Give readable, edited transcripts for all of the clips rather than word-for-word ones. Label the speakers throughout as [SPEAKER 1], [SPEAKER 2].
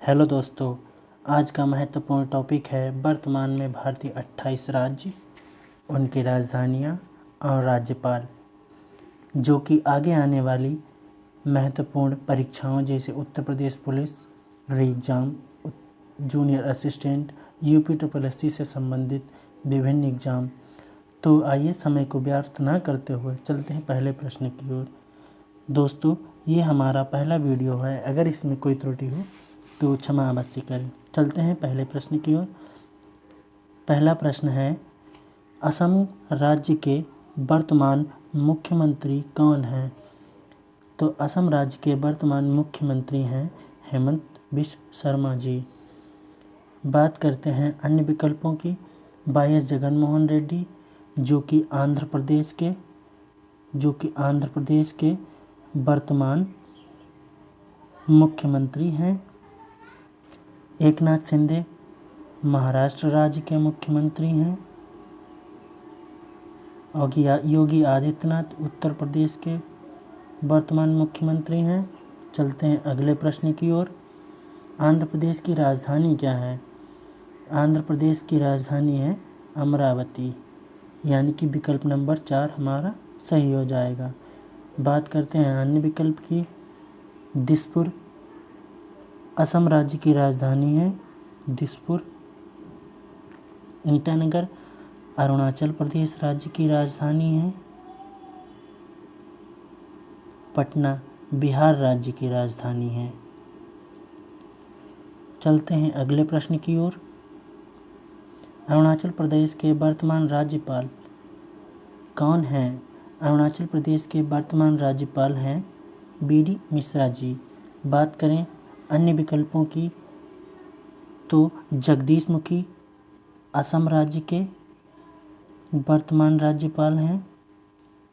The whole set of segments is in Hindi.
[SPEAKER 1] हेलो दोस्तों, आज का महत्वपूर्ण टॉपिक है वर्तमान में भारतीय 28 राज्य, उनकी राजधानियाँ और राज्यपाल, जो कि आगे आने वाली महत्वपूर्ण परीक्षाओं जैसे Uttar Pradesh police re exam, junior assistant, UPSSC से संबंधित विभिन्न एग्ज़ाम। तो आइए समय को व्यर्थ ना करते हुए चलते हैं पहले प्रश्न की ओर। दोस्तों, ये हमारा पहला वीडियो है, अगर इसमें कोई त्रुटि हो तो क्षमा अवश्य करें। चलते हैं पहले प्रश्न की ओर। पहला प्रश्न है, असम राज्य के वर्तमान मुख्यमंत्री कौन हैं? तो असम राज्य के वर्तमान मुख्यमंत्री हैं हेमंत बिस्व शर्मा जी। बात करते हैं अन्य विकल्पों की। YS जगनमोहन रेड्डी, जो कि आंध्र प्रदेश के वर्तमान मुख्यमंत्री हैं। एकनाथ शिंदे, महाराष्ट्र राज्य के मुख्यमंत्री हैं। और योगी आदित्यनाथ, उत्तर प्रदेश के वर्तमान मुख्यमंत्री हैं। चलते हैं अगले प्रश्न की ओर। आंध्र प्रदेश की राजधानी क्या है? आंध्र प्रदेश की राजधानी है अमरावती, यानी कि विकल्प नंबर 4 हमारा सही हो जाएगा। बात करते हैं अन्य विकल्प की। दिसपुर, असम राज्य की राजधानी है दिसपुर। ईटानगर, अरुणाचल प्रदेश राज्य की राजधानी है। पटना, बिहार राज्य की राजधानी है। चलते हैं अगले प्रश्न की ओर। अरुणाचल प्रदेश के वर्तमान राज्यपाल कौन हैं? अरुणाचल प्रदेश के वर्तमान राज्यपाल हैं BD मिश्रा जी। बात करें अन्य विकल्पों की तो जगदीश मुखी असम राज्य के वर्तमान राज्यपाल हैं।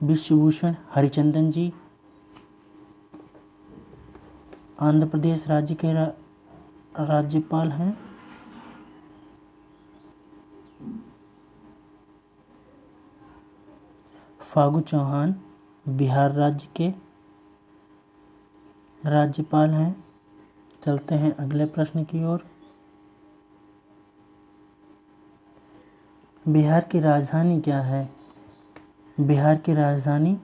[SPEAKER 1] विश्वभूषण हरिचंदन जी आंध्र प्रदेश राज्य के राज्यपाल हैं। फागू चौहान बिहार राज्य के राज्यपाल हैं। चलते हैं अगले प्रश्न की ओर। बिहार की राजधानी क्या है? बिहार की राजधानी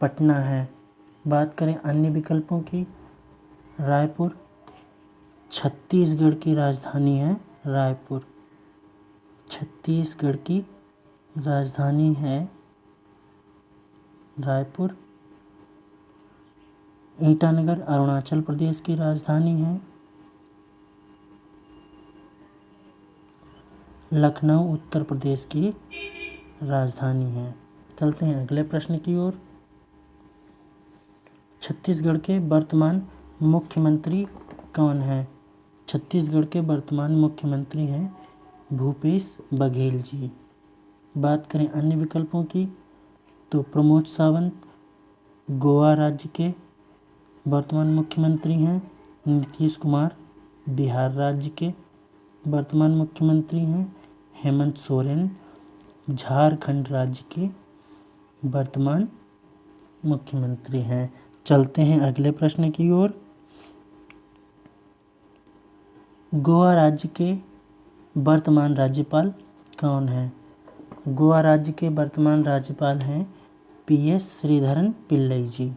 [SPEAKER 1] पटना है। बात करें अन्य विकल्पों की। रायपुर, छत्तीसगढ़ की राजधानी है रायपुर। छत्तीसगढ़ की राजधानी है रायपुर। ईटानगर, अरुणाचल प्रदेश की राजधानी है। लखनऊ, उत्तर प्रदेश की राजधानी है। चलते हैं अगले प्रश्न की ओर। छत्तीसगढ़ के वर्तमान मुख्यमंत्री कौन हैं? छत्तीसगढ़ के वर्तमान मुख्यमंत्री हैं भूपेश बघेल जी। बात करें अन्य विकल्पों की तो प्रमोद सावंत गोवा राज्य के वर्तमान मुख्यमंत्री हैं। नीतीश कुमार बिहार राज्य के वर्तमान मुख्यमंत्री हैं। हेमंत सोरेन झारखंड राज्य के वर्तमान मुख्यमंत्री हैं। चलते हैं अगले प्रश्न की ओर। गोवा राज्य के वर्तमान राज्यपाल कौन हैं? गोवा राज्य के वर्तमान राज्यपाल हैं PS श्रीधरन पिल्लई जी।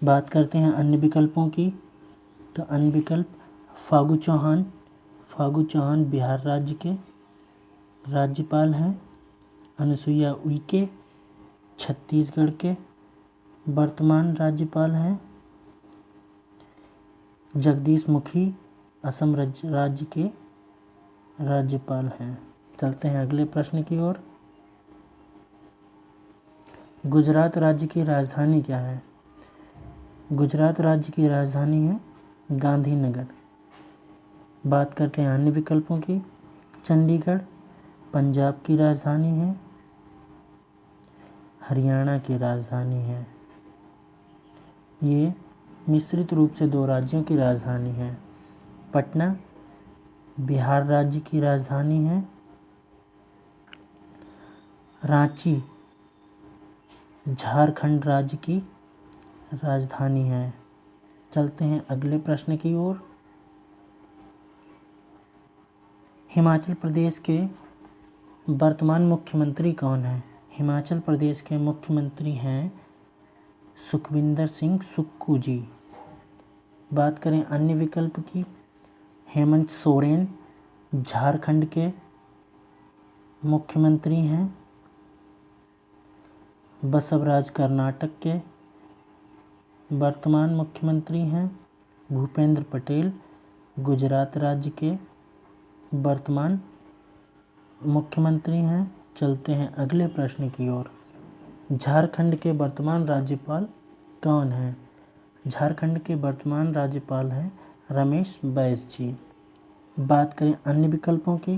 [SPEAKER 1] बात करते हैं अन्य विकल्पों की तो अन्य विकल्प फागू चौहान बिहार राज्य के राज्यपाल हैं। अनुसुईया उइके छत्तीसगढ़ के वर्तमान राज्यपाल हैं। जगदीश मुखी असम राज्य के राज्यपाल हैं। चलते हैं अगले प्रश्न की ओर। गुजरात राज्य की राजधानी क्या है? गुजरात राज्य की राजधानी है गांधीनगर। बात करते हैं अन्य विकल्पों की। चंडीगढ़ पंजाब की राजधानी है। हरियाणा की राजधानी है। ये मिश्रित रूप से 2 राज्यों की राजधानी है। पटना बिहार राज्य की राजधानी है। रांची झारखंड राज्य की राजधानी है। चलते हैं अगले प्रश्न की ओर। हिमाचल प्रदेश के वर्तमान मुख्यमंत्री कौन हैं? हिमाचल प्रदेश के मुख्यमंत्री हैं सुखविंदर सिंह सुक्खू जी। बात करें अन्य विकल्प की, हेमंत सोरेन झारखंड के मुख्यमंत्री हैं। बसवराज कर्नाटक के वर्तमान मुख्यमंत्री हैं। भूपेंद्र पटेल गुजरात राज्य के वर्तमान मुख्यमंत्री हैं। चलते हैं अगले प्रश्न की ओर। झारखंड के वर्तमान राज्यपाल कौन हैं? झारखंड के वर्तमान राज्यपाल हैं रमेश बैस जी। बात करें अन्य विकल्पों की,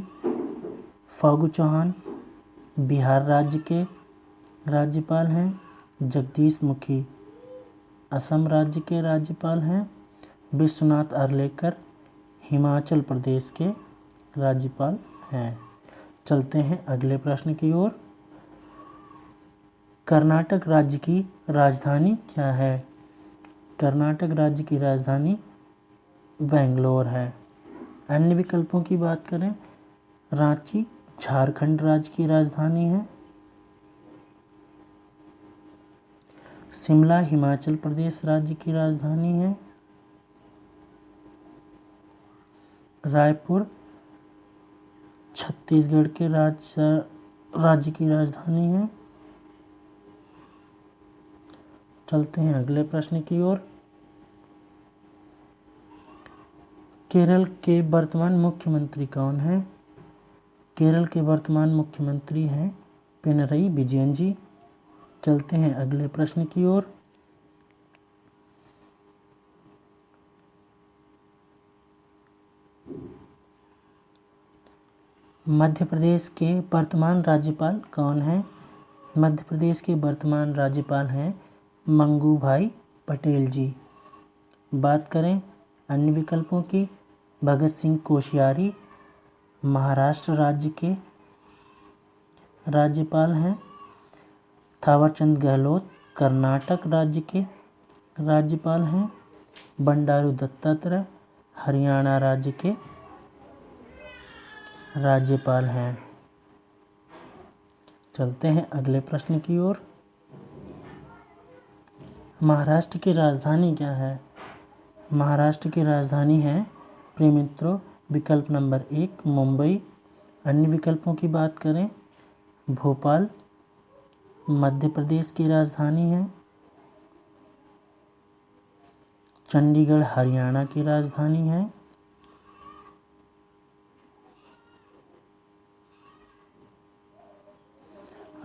[SPEAKER 1] फागू चौहान बिहार राज्य के राज्यपाल हैं। जगदीश मुखी असम राज्य के राज्यपाल हैं। विश्वनाथ आर्लेकर हिमाचल प्रदेश के राज्यपाल हैं। चलते हैं अगले प्रश्न की ओर। कर्नाटक राज्य की राजधानी क्या है? कर्नाटक राज्य की राजधानी बेंगलोर है। अन्य विकल्पों की बात करें, रांची झारखंड राज्य की राजधानी है। शिमला हिमाचल प्रदेश राज्य की राजधानी है। रायपुर छत्तीसगढ़ के राज्य की राजधानी है। चलते हैं अगले प्रश्न की ओर। केरल के वर्तमान मुख्यमंत्री कौन हैं? केरल के वर्तमान मुख्यमंत्री हैं पिनरई विजयन जी। चलते हैं अगले प्रश्न की ओर। मध्य प्रदेश के वर्तमान राज्यपाल कौन हैं? मध्य प्रदेश के वर्तमान राज्यपाल हैं मंगू भाई पटेल जी। बात करें अन्य विकल्पों की, भगत सिंह कोश्यारी महाराष्ट्र राज्य के राज्यपाल हैं। थावरचंद गहलोत कर्नाटक राज्य के राज्यपाल हैं। बंडारू दत्तात्रेय हरियाणा राज्य के राज्यपाल हैं। चलते हैं अगले प्रश्न की ओर। महाराष्ट्र की राजधानी क्या है? महाराष्ट्र की राजधानी है प्रिय मित्रों विकल्प नंबर 1 मुंबई। अन्य विकल्पों की बात करें, भोपाल मध्य प्रदेश की राजधानी है। चंडीगढ़ हरियाणा की राजधानी है।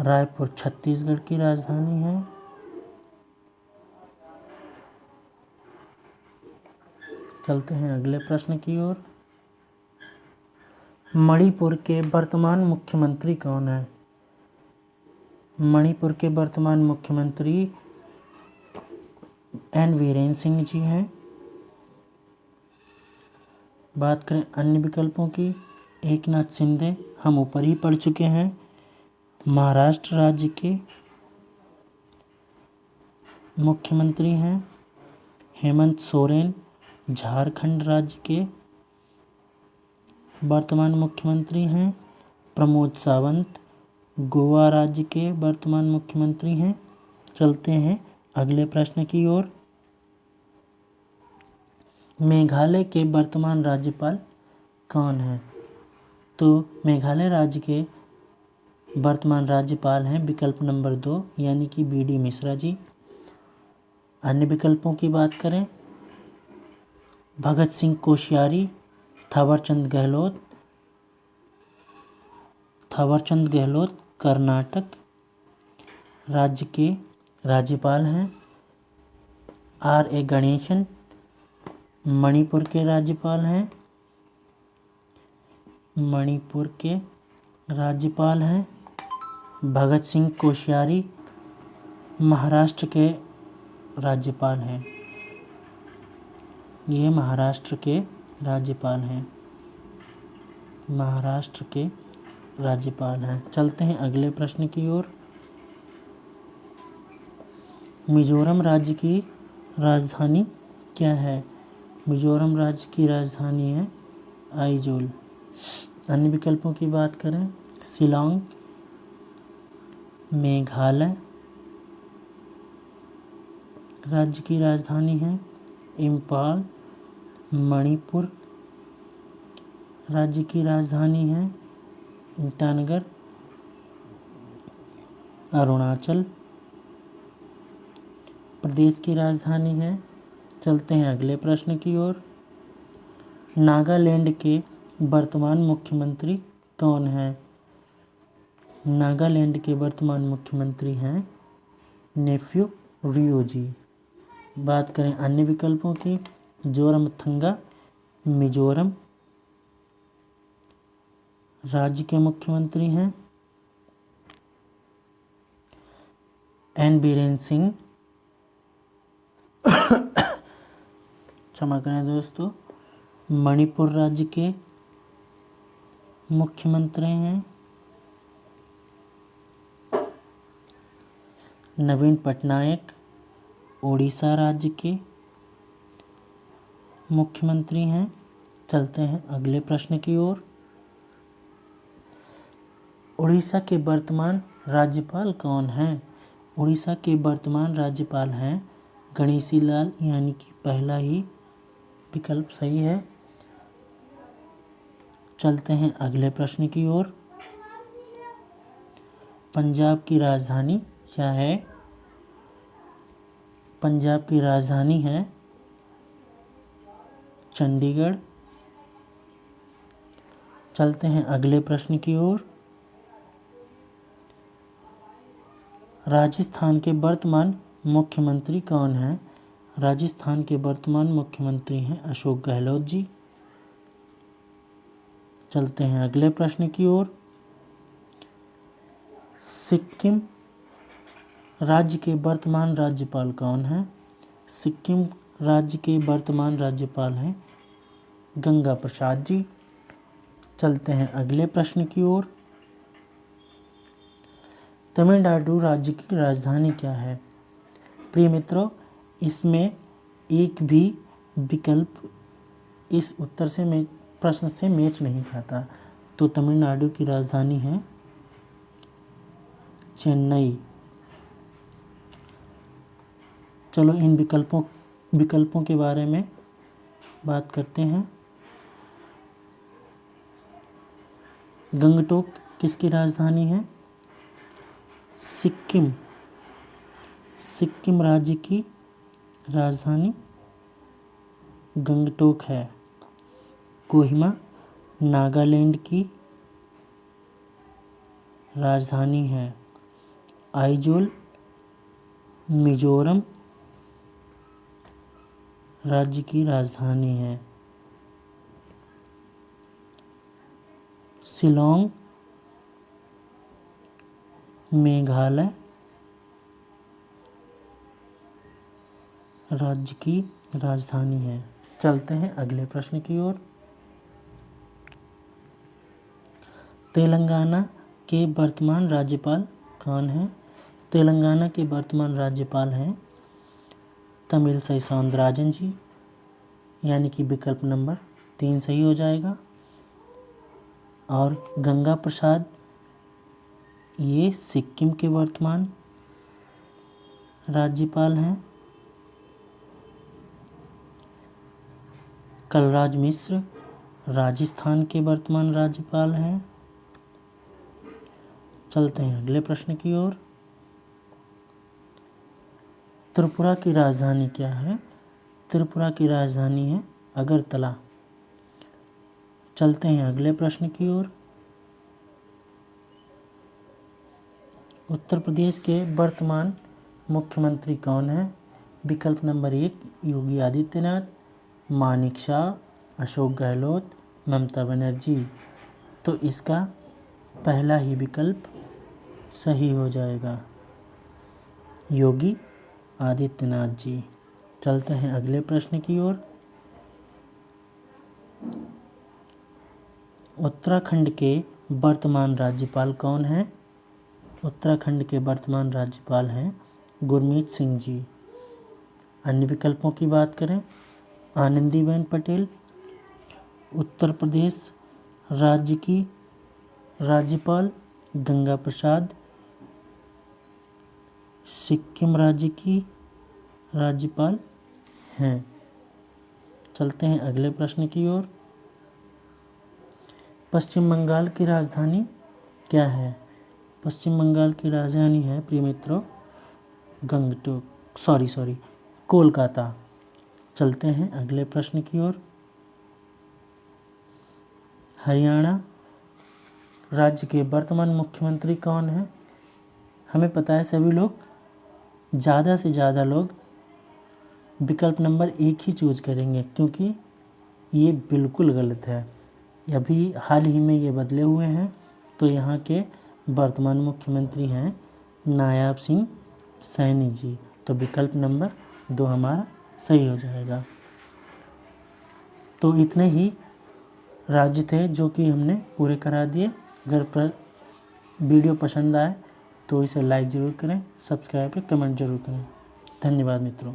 [SPEAKER 1] रायपुर छत्तीसगढ़ की राजधानी है। चलते हैं अगले प्रश्न की ओर। मणिपुर के वर्तमान मुख्यमंत्री कौन है? मणिपुर के वर्तमान मुख्यमंत्री एन वीरेन सिंह जी हैं। बात करें अन्य विकल्पों की, एकनाथ शिंदे हम ऊपर ही पढ़ चुके हैं महाराष्ट्र राज्य के मुख्यमंत्री हैं। हेमंत सोरेन झारखंड राज्य के वर्तमान मुख्यमंत्री हैं। प्रमोद सावंत गोवा राज्य के वर्तमान मुख्यमंत्री हैं। चलते हैं अगले प्रश्न की ओर। मेघालय के वर्तमान राज्यपाल कौन हैं? तो मेघालय राज्य के वर्तमान राज्यपाल हैं विकल्प नंबर 2 यानी कि BD मिश्रा जी। अन्य विकल्पों की बात करें, भगत सिंह कोश्यारी थावरचंद गहलोत कर्नाटक राज्य के राज्यपाल हैं। RA गणेशन मणिपुर के राज्यपाल हैं। भगत सिंह कोश्यारी महाराष्ट्र के राज्यपाल हैं। ये महाराष्ट्र के राज्यपाल हैं। चलते हैं अगले प्रश्न की ओर। मिजोरम राज्य की राजधानी क्या है? मिजोरम राज्य की राजधानी है आइजोल। अन्य विकल्पों की बात करें, शिलांग, मेघालय राज्य की राजधानी है, इम्फाल मणिपुर राज्य की राजधानी है, ईटानगर अरुणाचल प्रदेश की राजधानी है। चलते हैं अगले प्रश्न की ओर। नागालैंड के वर्तमान मुख्यमंत्री कौन हैं? नागालैंड के वर्तमान मुख्यमंत्री हैं नेफ्यू रियो जी। बात करें अन्य विकल्पों की, जोरामथंगा मिजोरम राज्य के मुख्यमंत्री हैं, एन बीरेन सिंह क्षमा करें दोस्तों, मणिपुर राज्य के मुख्यमंत्री हैं नवीन पटनायक, ओडिशा राज्य के मुख्यमंत्री हैं। चलते हैं अगले प्रश्न की ओर। उड़ीसा के वर्तमान राज्यपाल कौन हैं? उड़ीसा के वर्तमान राज्यपाल हैं गणेशी लाल, यानी कि पहला ही विकल्प सही है। चलते हैं अगले प्रश्न की ओर। पंजाब की राजधानी क्या है? पंजाब की राजधानी है चंडीगढ़। चलते हैं अगले प्रश्न की ओर। राजस्थान के वर्तमान मुख्यमंत्री कौन हैं? राजस्थान के वर्तमान मुख्यमंत्री हैं अशोक गहलोत जी। चलते हैं अगले प्रश्न की ओर। सिक्किम राज्य के वर्तमान राज्यपाल कौन हैं? सिक्किम राज्य के वर्तमान राज्यपाल हैं गंगा प्रसाद जी। चलते हैं अगले प्रश्न की ओर। तमिलनाडु राज्य की राजधानी क्या है? प्रिय मित्रों, इसमें एक भी विकल्प इस उत्तर से प्रश्न से मैच नहीं खाता। तो तमिलनाडु की राजधानी है चेन्नई। चलो इन विकल्पों के बारे में बात करते हैं। गंगटोक किसकी राजधानी है? सिक्किम राज्य की राजधानी गंगटोक है। कोहिमा नागालैंड की राजधानी है। आइजोल मिजोरम राज्य की राजधानी है। शिलांग मेघालय राज्य की राजधानी है। चलते हैं अगले प्रश्न की ओर। तेलंगाना के वर्तमान राज्यपाल कौन हैं? तेलंगाना के वर्तमान राज्यपाल हैं तमिलसाई सौंदरराजन जी, यानी कि विकल्प नंबर 3 सही हो जाएगा। और गंगा प्रसाद ये सिक्किम के वर्तमान राज्यपाल हैं। कलराज मिश्र राजस्थान के वर्तमान राज्यपाल हैं। चलते हैं अगले प्रश्न की ओर। त्रिपुरा की राजधानी क्या है? त्रिपुरा की राजधानी है अगरतला। चलते हैं अगले प्रश्न की ओर। उत्तर प्रदेश के वर्तमान मुख्यमंत्री कौन हैं? विकल्प नंबर 1 योगी आदित्यनाथ, मानिक शाह, अशोक गहलोत, ममता बनर्जी। तो इसका पहला ही विकल्प सही हो जाएगा, योगी आदित्यनाथ जी। चलते हैं अगले प्रश्न की ओर। उत्तराखंड के वर्तमान राज्यपाल कौन हैं? उत्तराखंड के वर्तमान राज्यपाल हैं गुरमीत सिंह जी। अन्य विकल्पों की बात करें, आनंदीबेन पटेल उत्तर प्रदेश राज्य की राज्यपाल गंगा प्रसाद सिक्किम राज्य की राज्यपाल हैं। चलते हैं अगले प्रश्न की ओर। पश्चिम बंगाल की राजधानी क्या है? पश्चिम बंगाल की राजधानी है प्रिय मित्रों कोलकाता। चलते हैं अगले प्रश्न की ओर। हरियाणा राज्य के वर्तमान मुख्यमंत्री कौन है? हमें पता है सभी लोग, ज़्यादा से ज़्यादा लोग विकल्प नंबर 1 ही चूज करेंगे, क्योंकि ये बिल्कुल गलत है। अभी हाल ही में ये बदले हुए हैं। तो यहाँ के वर्तमान मुख्यमंत्री हैं नायाब सिंह सैनी जी। तो विकल्प नंबर 2 हमारा सही हो जाएगा। तो इतने ही राज्य थे जो कि हमने पूरे करा दिए। अगर वीडियो पसंद आए तो इसे लाइक ज़रूर करें, सब्सक्राइब करें, कमेंट ज़रूर करें। धन्यवाद मित्रों।